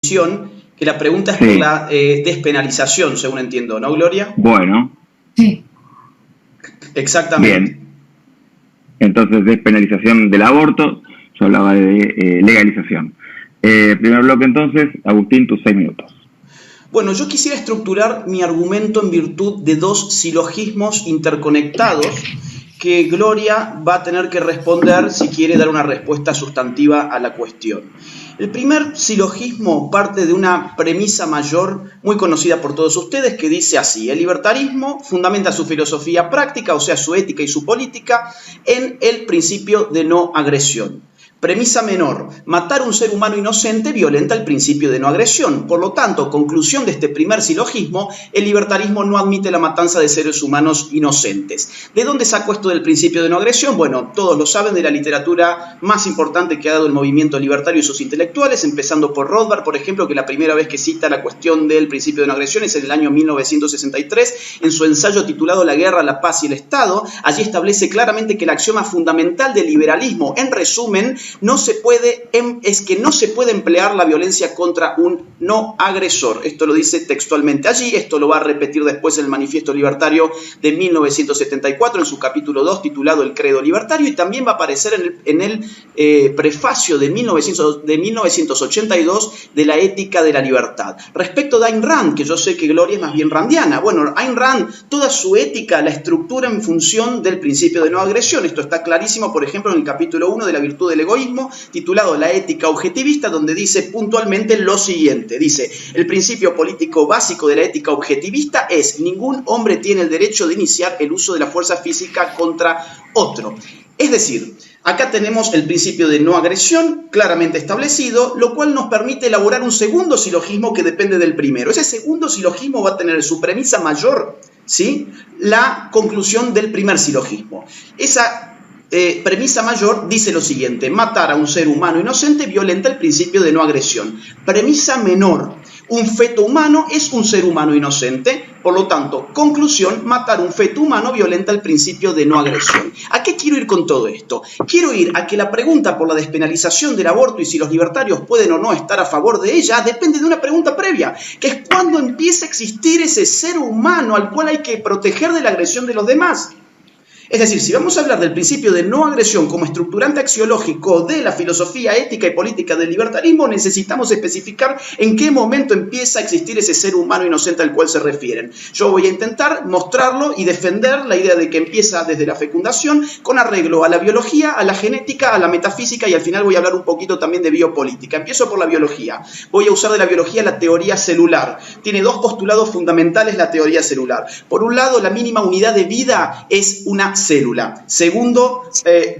que la pregunta es por Sí, la despenalización, según entiendo, ¿no, Gloria? bueno, Sí. Exactamente. bien. Entonces, despenalización del aborto, yo hablaba de legalización. Primer bloque entonces, Agustín, tus 6 minutos. Bueno, yo quisiera estructurar mi argumento en virtud de dos silogismos interconectados que Gloria va a tener que responder si quiere dar una respuesta sustantiva a la cuestión. El primer silogismo parte de una premisa mayor muy conocida por todos ustedes que dice así: el libertarismo fundamenta su filosofía práctica, o sea, su ética y su política, en el principio de no agresión. Premisa menor: matar a un ser humano inocente violenta el principio de no agresión. Por lo tanto, conclusión de este primer silogismo, el libertarismo no admite la matanza de seres humanos inocentes. ¿De dónde saco esto del principio de no agresión? Bueno, todos lo saben, de la literatura más importante que ha dado el movimiento libertario y sus intelectuales, empezando por Rothbard, por ejemplo, que la primera vez que cita la cuestión del principio de no agresión es en el año 1963, en su ensayo titulado La guerra, la paz y el Estado. Allí establece claramente que el axioma fundamental del liberalismo, en resumen, es que no se puede emplear la violencia contra un no agresor. Esto lo dice textualmente allí, esto lo va a repetir después en el Manifiesto Libertario de 1974, en su capítulo 2, titulado El Credo Libertario, y también va a aparecer en el prefacio de 1982 de La Ética de la Libertad. Respecto de Ayn Rand, que yo sé que Gloria es más bien randiana, bueno, Ayn Rand, toda su ética la estructura en función del principio de no agresión. Esto está clarísimo, por ejemplo, en el capítulo 1 de La virtud del egoísmo, titulado La ética objetivista, donde dice puntualmente lo siguiente. Dice: el principio político básico de la ética objetivista es: ningún hombre tiene el derecho de iniciar el uso de la fuerza física contra otro. Es decir, acá tenemos el principio de no agresión claramente establecido, lo cual nos permite elaborar un segundo silogismo que depende del primero. Ese segundo silogismo va a tener su premisa mayor, ¿sí?, la conclusión del primer silogismo. Esa premisa mayor dice lo siguiente: matar a un ser humano inocente violenta el principio de no agresión. Premisa menor: un feto humano es un ser humano inocente, por lo tanto, conclusión: matar un feto humano violenta el principio de no agresión. ¿A qué quiero ir con todo esto? Quiero ir a que la pregunta por la despenalización del aborto y si los libertarios pueden o no estar a favor de ella depende de una pregunta previa, que es cuándo empieza a existir ese ser humano al cual hay que proteger de la agresión de los demás. Es decir, si vamos a hablar del principio de no agresión como estructurante axiológico de la filosofía ética y política del libertarismo, necesitamos especificar en qué momento empieza a existir ese ser humano inocente al cual se refieren. Yo voy a intentar mostrarlo y defender la idea de que empieza desde la fecundación, con arreglo a la biología, a la genética, a la metafísica, y al final voy a hablar un poquito también de biopolítica. Empiezo por la biología. Voy a usar de la biología la teoría celular. Tiene dos postulados fundamentales la teoría celular. Por un lado, la mínima unidad de vida es una célula. Segundo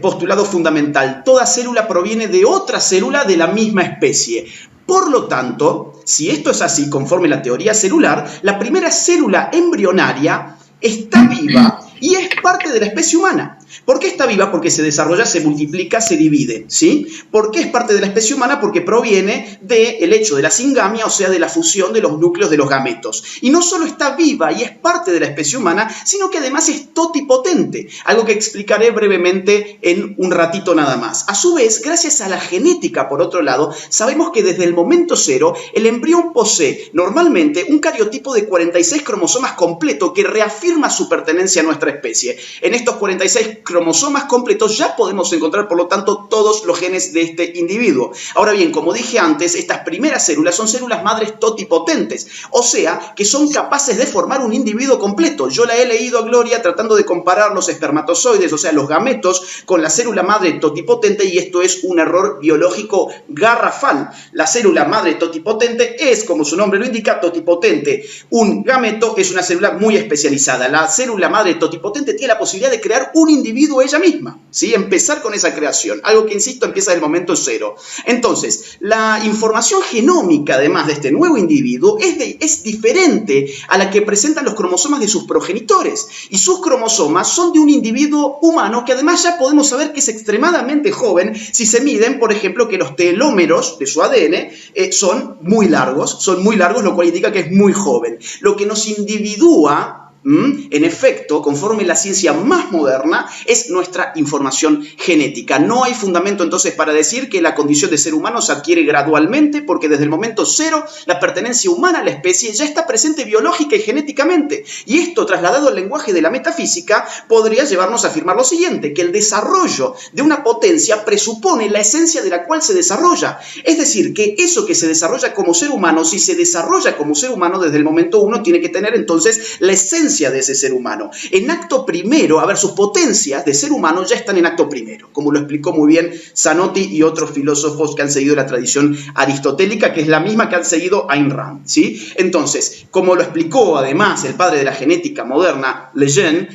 postulado fundamental: toda célula proviene de otra célula de la misma especie. Por lo tanto, si esto es así conforme la teoría celular, la primera célula embrionaria está viva y es parte de la especie humana. ¿Por qué está viva? Porque se desarrolla, se multiplica, se divide, ¿sí? ¿Por qué es parte de la especie humana? Porque proviene del hecho de la singamia, o sea, de la fusión de los núcleos de los gametos. Y no solo está viva y es parte de la especie humana, sino que además es totipotente, algo que explicaré brevemente en un ratito nada más. A su vez, gracias a la genética, por otro lado, sabemos que desde el momento cero, el embrión posee normalmente un cariotipo de 46 cromosomas completo que reafirma su pertenencia a nuestra especie. En estos 46 cromosomas completos ya podemos encontrar, por lo tanto, todos los genes de este individuo. Ahora bien, como dije antes, estas primeras células son células madres totipotentes, o sea, que son capaces de formar un individuo completo. Yo la he leído a Gloria tratando de comparar los espermatozoides, o sea, los gametos, con la célula madre totipotente, y esto es un error biológico garrafal. La célula madre totipotente es, como su nombre lo indica, totipotente. Un gameto es una célula muy especializada. La célula madre totipotente tiene la posibilidad de crear un individuo ella misma, ¿sí? Empezar con esa creación, algo que, insisto, empieza del momento cero. Entonces, la información genómica, además de este nuevo individuo, es diferente a la que presentan los cromosomas de sus progenitores, y sus cromosomas son de un individuo humano que además ya podemos saber que es extremadamente joven si se miden, por ejemplo, que los telómeros de su ADN son muy largos, lo cual indica que es muy joven. Lo que nos individúa En efecto, conforme la ciencia más moderna, es nuestra información genética. No hay fundamento entonces para decir que la condición de ser humano se adquiere gradualmente, porque desde el momento cero la pertenencia humana a la especie ya está presente biológica y genéticamente. Y esto, trasladado al lenguaje de la metafísica, podría llevarnos a afirmar lo siguiente, que el desarrollo de una potencia presupone la esencia de la cual se desarrolla. Es decir, que eso que se desarrolla como ser humano, si se desarrolla como ser humano desde el momento uno, tiene que tener entonces la esencia de ese ser humano. En acto primero, a ver, sus potencias de ser humano ya están en acto primero, como lo explicó muy bien Zanotti y otros filósofos que han seguido la tradición aristotélica, que es la misma que han seguido Ayn Rand, ¿sí? Entonces, como lo explicó además el padre de la genética moderna, Lejeune,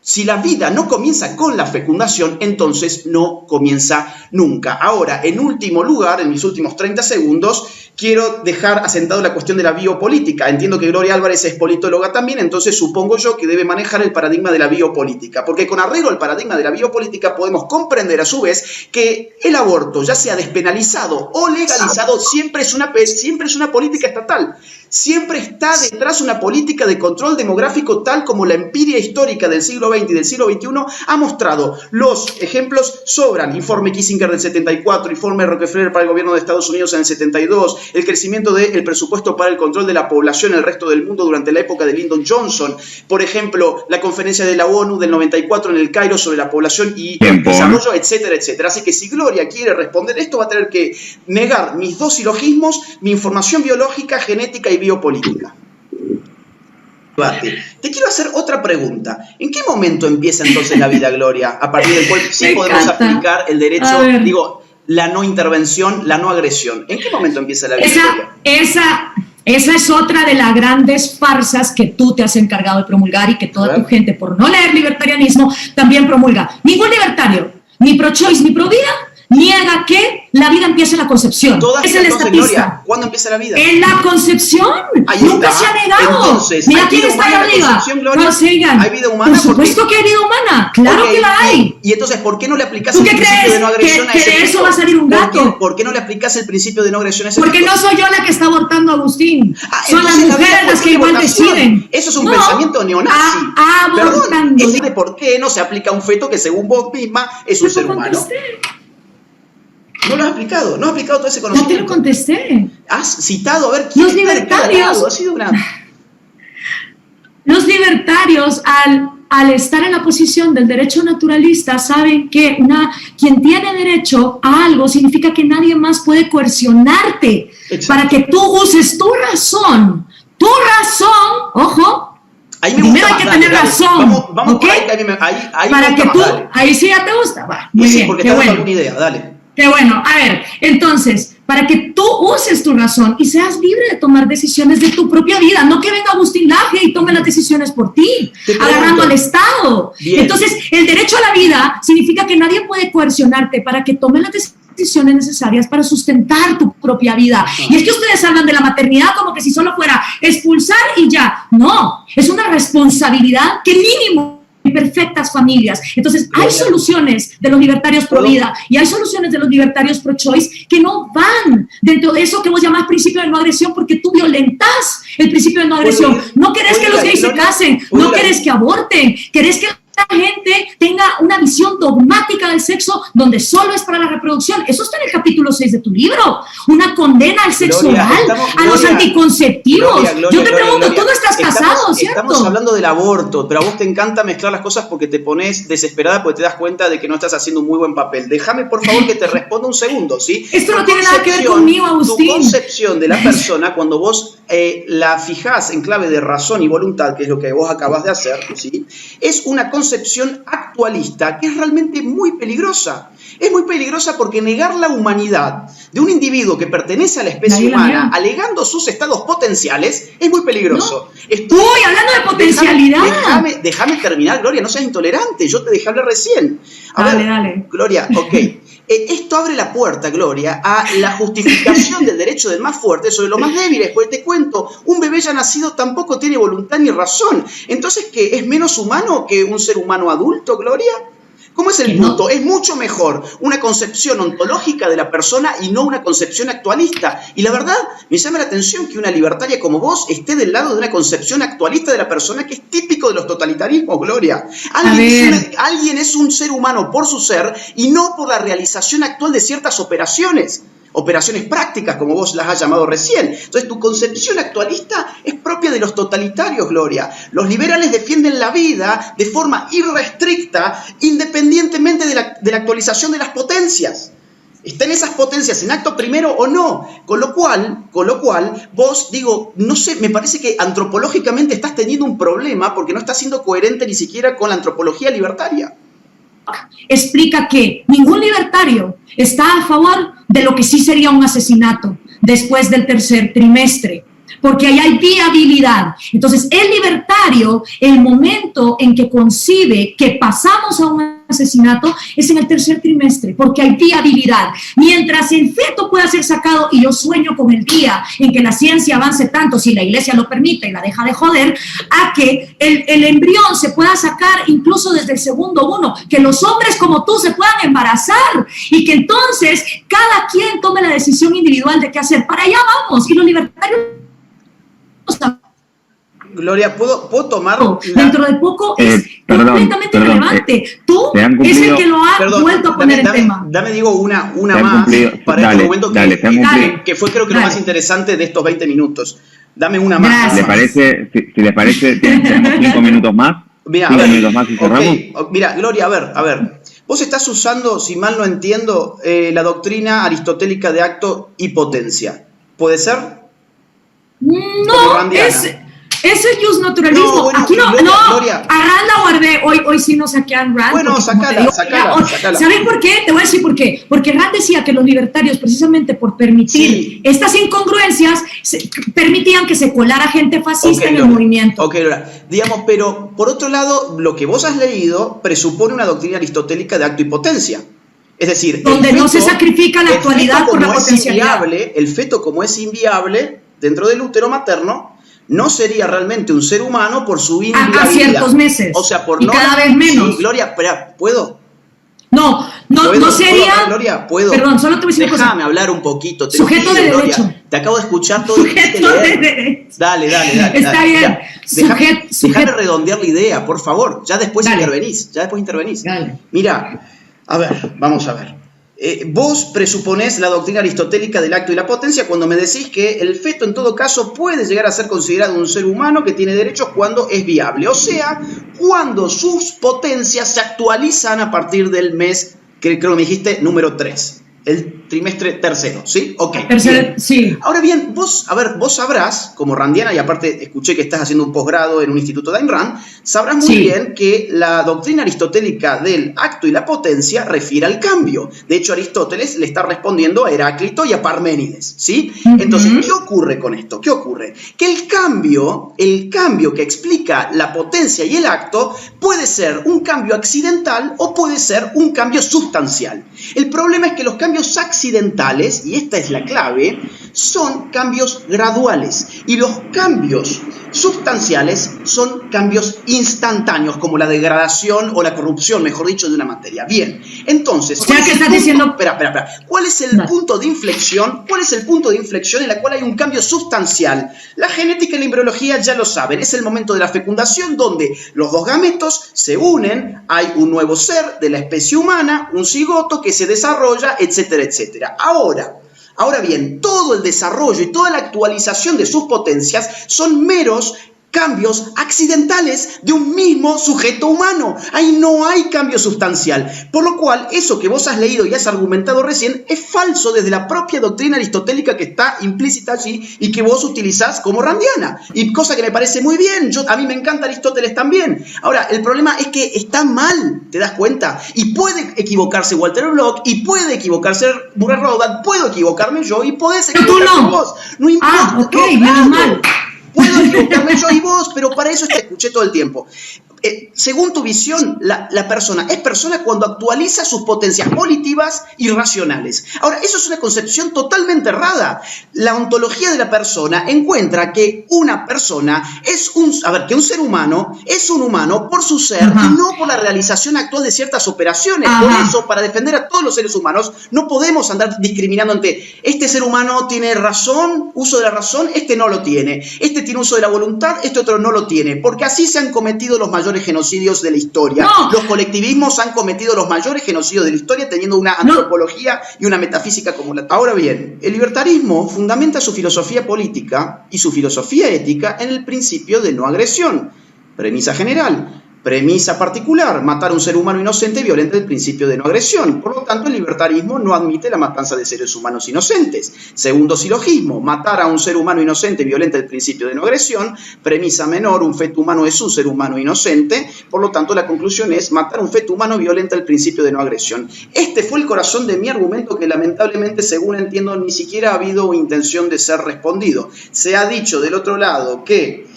si la vida no comienza con la fecundación, entonces no comienza nunca. Ahora, en último lugar, en mis últimos 30 segundos, quiero dejar asentado la cuestión de la biopolítica. Entiendo que Gloria Álvarez es politóloga también, entonces supongo yo que debe manejar el paradigma de la biopolítica, porque con arreglo al paradigma de la biopolítica podemos comprender a su vez que el aborto, ya sea despenalizado o legalizado, siempre es una política estatal. Siempre está detrás una política de control demográfico tal como la empiria histórica del siglo XX y del siglo XXI ha mostrado. Los ejemplos sobran. Informe Kissinger del 74, informe Rockefeller para el gobierno de Estados Unidos en el 72, el crecimiento del presupuesto para el control de la población en el resto del mundo durante la época de Lyndon Johnson. Por ejemplo, la conferencia de la ONU del 94 en el Cairo sobre la población y el desarrollo, etcétera, etcétera. Así que si Gloria quiere responder esto, va a tener que negar mis dos silogismos, mi información biológica, genética y biopolítica. Te quiero hacer otra pregunta. ¿En qué momento empieza entonces la vida, Gloria? A partir del cual sí podemos aplicar el derecho, la no intervención, la no agresión. ¿En qué momento empieza la vida, Gloria? Esa es otra de las grandes farsas que tú te has encargado de promulgar y que toda tu gente, por no leer libertarianismo, también promulga. Ningún libertario, ni pro-choice ni pro-vida, niega que la vida empieza en la concepción. Es el estatista. Gloria, ¿cuándo empieza la vida? En la concepción. Nunca se ha negado. Entonces, mira quién está ahí arriba. No sigan. ¿Hay vida humana? Por supuesto que hay vida humana. Claro que la hay. Y entonces, ¿por qué no le aplicas el principio de no agresión a ese que de eso va a salir un gato? ¿Por qué no le aplicas el principio de no agresión a ese Porque no soy yo la que está abortando a Agustín. Son las mujeres las que igual deciden. Eso es un pensamiento neonazi. Abortando. Perdón, ¿por qué no se aplica a un feto que según vos misma es un ser humano? No lo has aplicado, no has aplicado todo ese conocimiento. No te lo contesté. Has citado, a ver, ¿quién los libertarios, ha sido una... Los libertarios, al estar en la posición del derecho naturalista, saben que quien tiene derecho a algo significa que nadie más puede coercionarte. Exacto. Para que tú uses tu razón, ojo. Primero hay que tener razón. Vamos ¿okay? ahí para que tú, ahí sí ya te gusta. Va, muy sí, bien, porque te das alguna idea, dale. Qué bueno, a ver, entonces, para que tú uses tu razón y seas libre de tomar decisiones de tu propia vida, no que venga Agustín Laje y tome las decisiones por ti, agarrando al Estado. Bien. Entonces, el derecho a la vida significa que nadie puede coercionarte para que tome las decisiones necesarias para sustentar tu propia vida. Y es que ustedes hablan de la maternidad como que si solo fuera expulsar y ya. No, es una responsabilidad que mínimo perfectas familias. Entonces, hay soluciones de los libertarios pro vida y hay soluciones de los libertarios pro choice que no van dentro de eso que vos llamás principio de no agresión, porque tú violentas el principio de no agresión. No querés que los gays se casen, no querés que aborten, querés que la gente tenga una visión dogmática del sexo donde solo es para la reproducción. Eso está en el capítulo 6 de tu libro. Una condena al sexo oral, a los anticonceptivos. Yo te pregunto, tú no estás casado, ¿cierto? Estamos hablando del aborto, pero a vos te encanta mezclar las cosas porque te pones desesperada porque te das cuenta de que no estás haciendo un muy buen papel. Déjame, por favor, que te responda un segundo, ¿sí? Esto no tiene nada que ver conmigo, Agustín. Tu concepción de la persona, cuando vos la fijás en clave de razón y voluntad, que es lo que vos acabas de hacer, ¿sí? Es una concepción actualista que es realmente muy peligrosa. Es muy peligrosa porque negar la humanidad de un individuo que pertenece a la especie humana, alegando sus estados potenciales, es muy peligroso. No. Uy, hablando de potencialidad. Déjame terminar, Gloria, no seas intolerante. Yo te dejé hablar recién. Dale. Gloria, ok. Esto abre la puerta, Gloria, a la justificación del derecho del más fuerte sobre los más débiles. Porque te cuento, un bebé ya nacido tampoco tiene voluntad ni razón. Entonces, ¿qué? ¿Es menos humano que un ser humano adulto, Gloria? ¿Cómo es el punto? Es mucho mejor una concepción ontológica de la persona y no una concepción actualista. Y la verdad, me llama la atención que una libertaria como vos esté del lado de una concepción actualista de la persona, que es típico de los totalitarismos, Gloria. Alguien es un ser humano por su ser y no por la realización actual de ciertas operaciones prácticas, como vos las has llamado recién. Entonces, tu concepción actualista es propia de los totalitarios, Gloria. Los liberales defienden la vida de forma irrestricta, independientemente de la actualización de las potencias. ¿Están esas potencias en acto primero o no? Con lo cual, vos, no sé, me parece que antropológicamente estás teniendo un problema porque no estás siendo coherente ni siquiera con la antropología libertaria. Explica que ningún libertario está a favor de lo que sí sería un asesinato después del tercer trimestre, porque ahí hay viabilidad. Entonces, el libertario, el momento en que concibe que pasamos a un asesinato es en el tercer trimestre, porque hay viabilidad. Mientras el feto pueda ser sacado, y yo sueño con el día en que la ciencia avance tanto, si la iglesia lo permite y la deja de joder, a que el embrión se pueda sacar incluso desde el segundo uno, que los hombres como tú se puedan embarazar y que entonces cada quien tome la decisión individual de qué hacer. Para allá vamos, y los libertarios... Gloria, ¿puedo tomar? Dentro de poco es completamente relevante. Tú es el que lo ha vuelto a poner en tema. Dame una más para este momento que fue creo que lo más interesante de estos 20 minutos. Dame una más. Si le parece, tenemos 5 minutos más. Mira, 5 minutos más y cerramos. Okay. Mira, Gloria, a ver. Vos estás usando, si mal no entiendo, la doctrina aristotélica de acto y potencia. ¿Puede ser? No, ese es justnaturalismo. No, bueno, aquí Gloria. A Rand la guardé. Hoy sí no saqué a Rand. Bueno, sacala. ¿Saben por qué? Te voy a decir por qué. Porque Rand decía que los libertarios, precisamente por permitir estas incongruencias, permitían que se colara gente fascista en el movimiento. Ok, Gloria. Pero por otro lado, lo que vos has leído presupone una doctrina aristotélica de acto y potencia. Es decir, donde no se sacrifica la actualidad por la potencialidad. El feto, como es inviable dentro del útero materno, no sería realmente un ser humano por su inviabilidad. A ciertos meses. O sea, por y cada vez menos. Sí, Gloria, espera, ¿puedo? No sería... Gloria, ¿puedo? Perdón, solo te voy a decir una cosa. Déjame hablar un poquito. Sujeto de derecho. Gloria, te acabo de escuchar todo. Sujeto de derecho. Dale. Está bien. Déjame redondear la idea, por favor. Ya después intervenís. Dale. Mira, a ver, vamos a ver. Vos presuponés la doctrina aristotélica del acto y la potencia cuando me decís que el feto en todo caso puede llegar a ser considerado un ser humano que tiene derechos cuando es viable, o sea, cuando sus potencias se actualizan a partir del mes, que creo que me dijiste, número 3, el trimestre tercero, ¿sí? Ok. Sí. Ahora bien, vos sabrás, como randiana, y aparte escuché que estás haciendo un posgrado en un instituto de Ayn Rand, sabrás muy bien que la doctrina aristotélica del acto y la potencia refiere al cambio. De hecho, Aristóteles le está respondiendo a Heráclito y a Parménides, ¿sí? Entonces, ¿qué ocurre con esto? ¿Qué ocurre? Que el cambio que explica la potencia y el acto puede ser un cambio accidental o puede ser un cambio sustancial. El problema es que los cambios accidentales, y esta es la clave, son cambios graduales y los cambios sustanciales son cambios instantáneos, como la degradación o la corrupción, mejor dicho, de una materia. Bien, entonces, o sea, ¿qué estás diciendo? Espera. ¿Cuál es el punto de inflexión? ¿Cuál es el punto de inflexión en la cual hay un cambio sustancial? La genética y la embriología ya lo saben, es el momento de la fecundación donde los dos gametos se unen, hay un nuevo ser de la especie humana, un cigoto que se desarrolla, etcétera, etcétera. Ahora bien, todo el desarrollo y toda la actualización de sus potencias son meros cambios accidentales de un mismo sujeto humano. Ahí no hay cambio sustancial. Por lo cual, eso que vos has leído y has argumentado recién es falso desde la propia doctrina aristotélica que está implícita allí y que vos utilizás como randiana. Y cosa que me parece muy bien. A mí me encanta Aristóteles también. Ahora, el problema es que está mal, ¿te das cuenta? Y puede equivocarse Walter Block, y puede equivocarse Murray Rothbard, puedo equivocarme yo y podés equivocarse vos. No importa. Ok, menos mal. Puedo puedo equivocarme yo y vos, pero para eso te escuché todo el tiempo. Según tu visión, la persona es persona cuando actualiza sus potencias volitivas y racionales. Ahora, eso es una concepción totalmente errada. La ontología de la persona encuentra que una persona es que un ser humano es un humano por su ser y no por la realización actual de ciertas operaciones. Por eso, para defender a todos los seres humanos, no podemos andar discriminando entre este ser humano tiene razón, uso de la razón, este no lo tiene. Este tiene uso de la voluntad, este otro no lo tiene. Porque así se han cometido los mayores genocidios de la historia. No. Los colectivismos han cometido los mayores genocidios de la historia teniendo una antropología y una metafísica como la... Ahora bien, el libertarismo fundamenta su filosofía política y su filosofía ética en el principio de no agresión. Premisa general. Premisa particular, matar a un ser humano inocente violenta el principio de no agresión. Por lo tanto, el libertarismo no admite la matanza de seres humanos inocentes. Segundo silogismo, matar a un ser humano inocente violenta el principio de no agresión. Premisa menor, un feto humano es un ser humano inocente. Por lo tanto, la conclusión es matar a un feto humano violenta el principio de no agresión. Este fue el corazón de mi argumento que lamentablemente, según entiendo, ni siquiera ha habido intención de ser respondido. Se ha dicho del otro lado que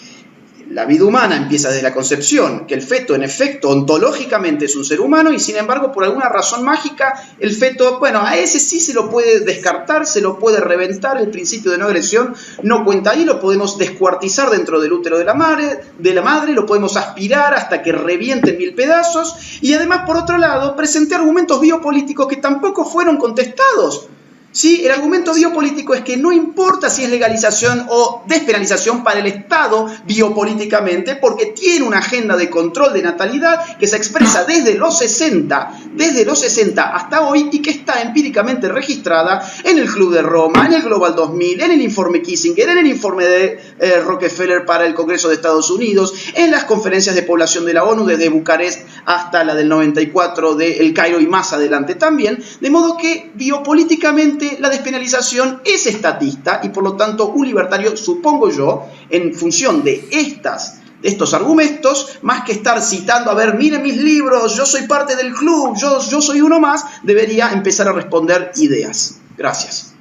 la vida humana empieza desde la concepción, que el feto en efecto ontológicamente es un ser humano y sin embargo por alguna razón mágica el feto, bueno, a ese sí se lo puede descartar, se lo puede reventar, el principio de no agresión no cuenta ahí, lo podemos descuartizar dentro del útero de la madre, lo podemos aspirar hasta que reviente en 1000 pedazos y además por otro lado presenté argumentos biopolíticos que tampoco fueron contestados. Sí, el argumento biopolítico es que no importa si es legalización o despenalización para el Estado biopolíticamente, porque tiene una agenda de control de natalidad que se expresa desde los 60 hasta hoy y que está empíricamente registrada en el Club de Roma, en el Global 2000, en el informe Kissinger, en el informe de Rockefeller para el Congreso de Estados Unidos, en las conferencias de población de la ONU desde Bucarest hasta la del 94 de El Cairo y más adelante también, de modo que biopolíticamente la despenalización es estatista y por lo tanto un libertario, supongo yo, en función de estos argumentos, más que estar citando, a ver, miren mis libros, yo soy parte del club, yo soy uno más, debería empezar a responder ideas. Gracias.